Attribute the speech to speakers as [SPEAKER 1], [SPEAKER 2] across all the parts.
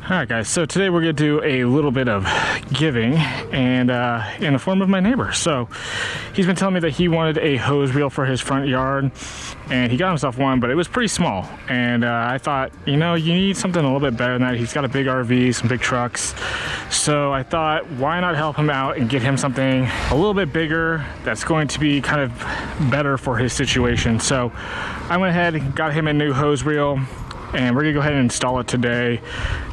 [SPEAKER 1] Alright guys, so today we're going to do a little bit of giving and in the form of my neighbor. So he's been telling me that he wanted a hose reel for his front yard and he got himself one, but it was pretty small. And I thought, you know, you need something a little bit better than that. He's got a big RV, some big trucks. So I thought, why not help him out and get him something a little bit bigger that's going to be kind of better for his situation. So I went ahead and got him a new hose reel. And we're gonna go ahead and install it today.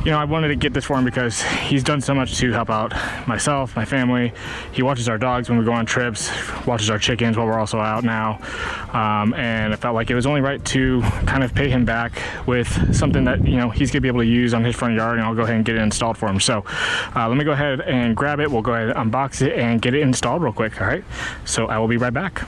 [SPEAKER 1] You know, I wanted to get this for him because he's done so much to help out myself, my family. He watches our dogs when we go on trips, watches our chickens while we're also out now. And I felt like it was only right to kind of pay him back with something that, you know, he's gonna be able to use on his front yard, and I'll go ahead and get it installed for him. So let me go ahead and grab it. We'll go ahead and unbox it and get it installed real quick, all right? So I will be right back.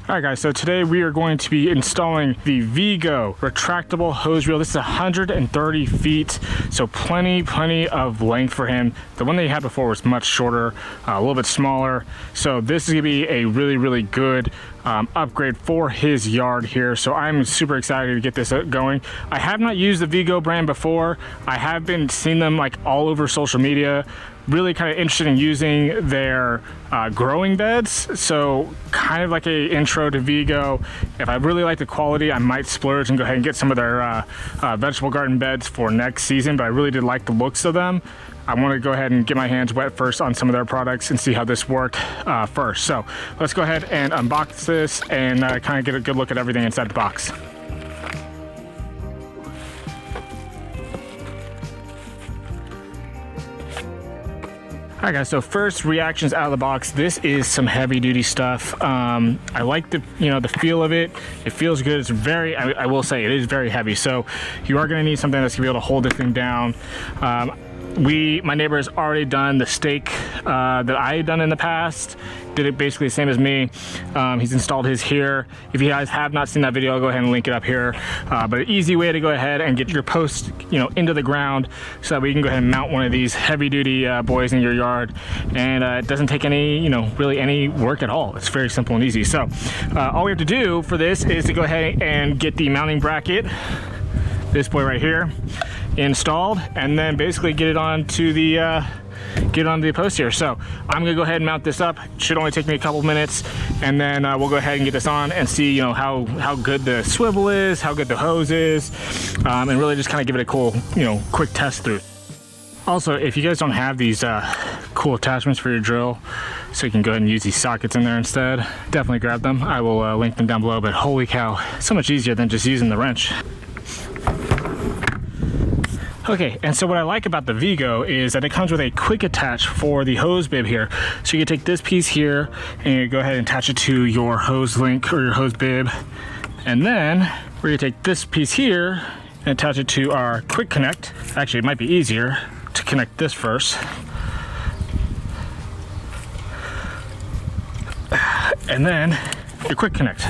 [SPEAKER 1] Alright guys, so today we are going to be installing the Vego retractable hose reel. This is 130 feet, so plenty of length for him. The one that he had before was much shorter, a little bit smaller. So this is going to be a really good upgrade for his yard here. So I'm super excited to get this going. I have not used the Vego brand before. I have been seeing them like all over social media. Really kind of interested in using their growing beds, so kind of like a intro to Vego. If I really like the quality, I might splurge and go ahead and get some of their vegetable garden beds for next season, but I really did like the looks of them. I want to go ahead and get my hands wet first on some of their products and see how this worked first. So let's go ahead and unbox this and kind of get a good look at everything inside the box. All right guys, so first reactions out of the box. This is some heavy duty stuff. I like the feel of it. It feels good. It's very, I will say it is very heavy. So you are gonna need something that's gonna be able to hold this thing down. My neighbor has already done the stake that I had done in the past. Did it basically the same as me. He's installed his here. If you guys have not seen that video, I'll go ahead and link it up here. But an easy way to go ahead and get your post, into the ground so that we can go ahead and mount one of these heavy duty boys in your yard. And it doesn't take any, really any work at all. It's very simple and easy. So all we have to do for this is to go ahead and get the mounting bracket, this boy right here, installed, and then basically get it onto the post here. So I'm gonna go ahead and mount this up. It should only take me a couple minutes, and then we'll go ahead and get this on and see how good the swivel is, how good the hose is, and really just kind of give it a cool quick test through. Also, if you guys don't have these cool attachments for your drill, so you can go ahead and use these sockets in there instead, definitely grab them. I will link them down below. But holy cow, so much easier than just using the wrench. Okay, and so what I like about the Vego is that it comes with a quick attach for the hose bib here. So you can take this piece here and you go ahead and attach it to your hose link or your hose bib. And then we're gonna take this piece here and attach it to our quick connect. Actually, it might be easier to connect this first. And then your quick connect.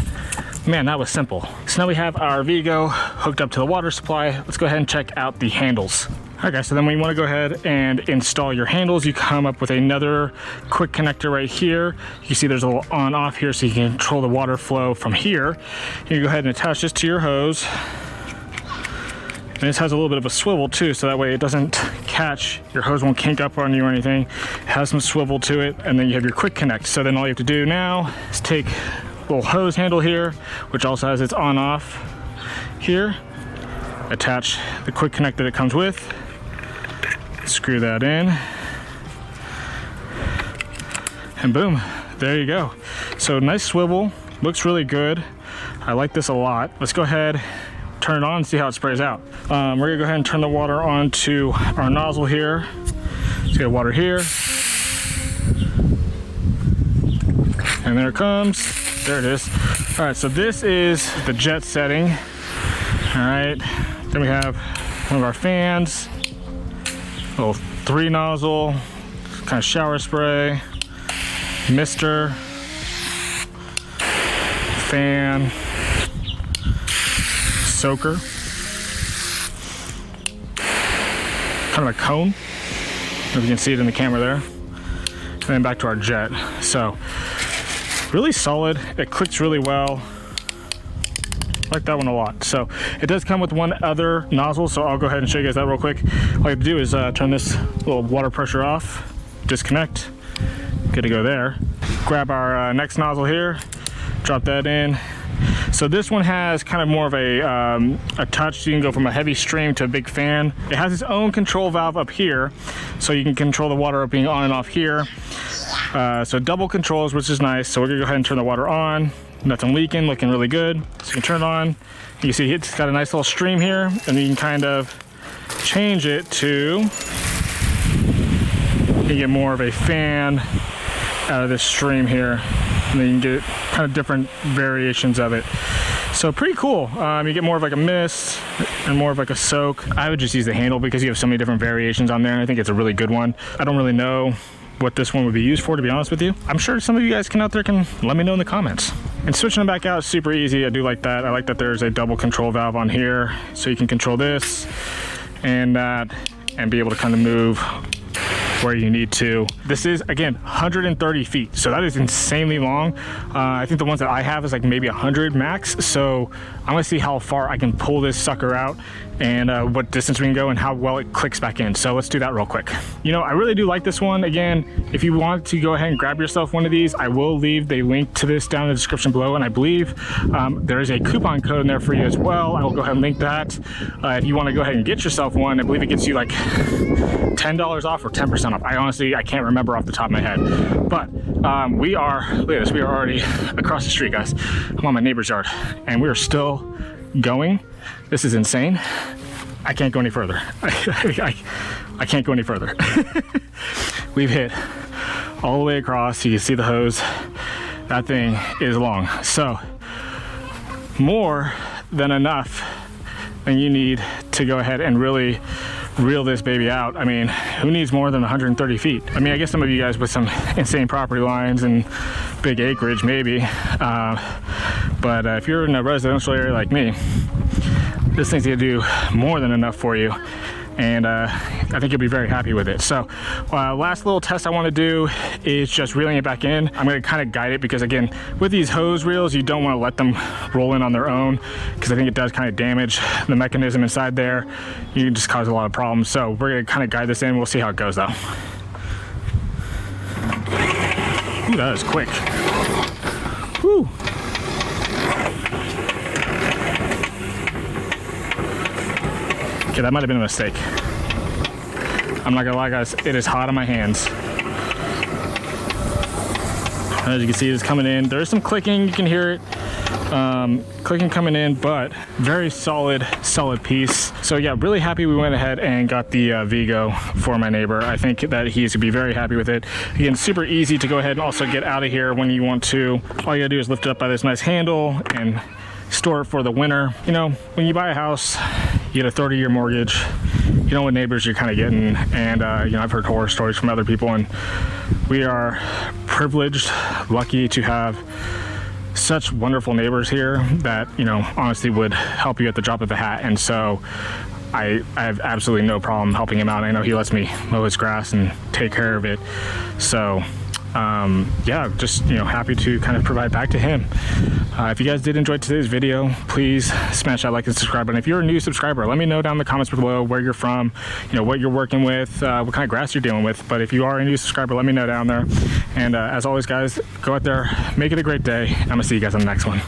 [SPEAKER 1] Man, that was simple. So now we have our Vego hooked up to the water supply. Let's go ahead and check out the handles. All right guys, so then when you want to go ahead and install your handles, you come up with another quick connector right here. You can see there's a little on off here so you can control the water flow from here. You go ahead and attach this to your hose. And this has a little bit of a swivel too, so that way it doesn't catch, your hose won't kink up on you or anything. It has some swivel to it, and then you have your quick connect. So then all you have to do now is take little hose handle here, which also has its on off here, attach the quick connect that it comes with, screw that in, and boom, there you go. So nice swivel, looks really good. I like this a lot. Let's go ahead, turn it on and see how it sprays out. We're gonna go ahead and turn the water on to our nozzle here. Let's get water here, and there it comes. There it is. All right, so this is the jet setting. All right, then we have one of our fans, little 3 nozzle, kind of shower spray, mister, fan, soaker, kind of a cone, if you can see it in the camera there, and then back to our jet. So really solid, it clicks really well. like that one a lot. So it does come with one other nozzle, so I'll go ahead and show you guys that real quick. All you have to do is turn this little water pressure off, disconnect, good to go there. Grab our next nozzle here, drop that in. So this one has kind of more of a touch, so you can go from a heavy stream to a big fan. It has its own control valve up here, so you can control the water being on and off here. So double controls, which is nice. So we're gonna go ahead and turn the water on. Nothing leaking, looking really good. So you can turn it on. You can see it's got a nice little stream here, and you can kind of change it to, you can get more of a fan out of this stream here. And then you can get kind of different variations of it. So pretty cool. You get more of like a mist and more of like a soak. I would just use the handle because you have so many different variations on there, and I think it's a really good one. I don't really know what this one would be used for, to be honest with you. I'm sure some of you guys out there can let me know in the comments. And switching them back out is super easy. I do like that. I like that there's a double control valve on here, so you can control this and that and be able to kind of move where you need to. This is, again, 130 feet, so that is insanely long. I think the ones that I have is like maybe 100 max, so I'm gonna see how far I can pull this sucker out and what distance we can go and how well it clicks back in. So let's do that real quick. You know, I really do like this one. Again, if you want to go ahead and grab yourself one of these, I will leave the link to this down in the description below, and I believe there is a coupon code in there for you as well. I will go ahead and link that. If you want to go ahead and get yourself one, I believe it gets you like $10 off or 10% off. I can't remember off the top of my head, but we are, look at this, we are already across the street, guys. I'm on my neighbor's yard and we are still going. This is insane. I can't go any further. I can't go any further. We've hit all the way across. You can see the hose. That thing is long. So more than enough than you need to go ahead and really reel this baby out. I mean, who needs more than 130 feet? I mean, I guess some of you guys with some insane property lines and big acreage, maybe. But if you're in a residential area like me, this thing's gonna do more than enough for you. And I think you'll be very happy with it. So last little test I want to do is just reeling it back in. I'm going to kind of guide it because, again, with these hose reels, you don't want to let them roll in on their own because I think it does kind of damage the mechanism inside there. You can just cause a lot of problems. So we're going to kind of guide this in. We'll see how it goes though. Ooh, that is quick. Woo. Okay, that might have been a mistake. I'm not gonna lie, guys, it is hot on my hands. As you can see, it's coming in. There's some clicking, you can hear it. Clicking coming in, but very solid piece. So yeah, really happy we went ahead and got the Vego for my neighbor. I think that he's gonna be very happy with it. Again, super easy to go ahead and also get out of here when you want to. All you gotta do is lift it up by this nice handle and store it for the winter. You know, when you buy a house, you get a 30-year mortgage, you know what neighbors you're kind of getting. And you know, I've heard horror stories from other people, and we are privileged, lucky to have such wonderful neighbors here that, you know, honestly would help you at the drop of a hat. And so I have absolutely no problem helping him out. I know he lets me mow his grass and take care of it. So yeah, just, you know, happy to kind of provide back to him. If you guys did enjoy today's video, please smash that like and subscribe button. If you're a new subscriber, let me know down in the comments below where you're from, you know, what you're working with, what kind of grass you're dealing with. But if you are a new subscriber, let me know down there. And as always, guys, go out there, make it a great day. I'm gonna see you guys on the next one.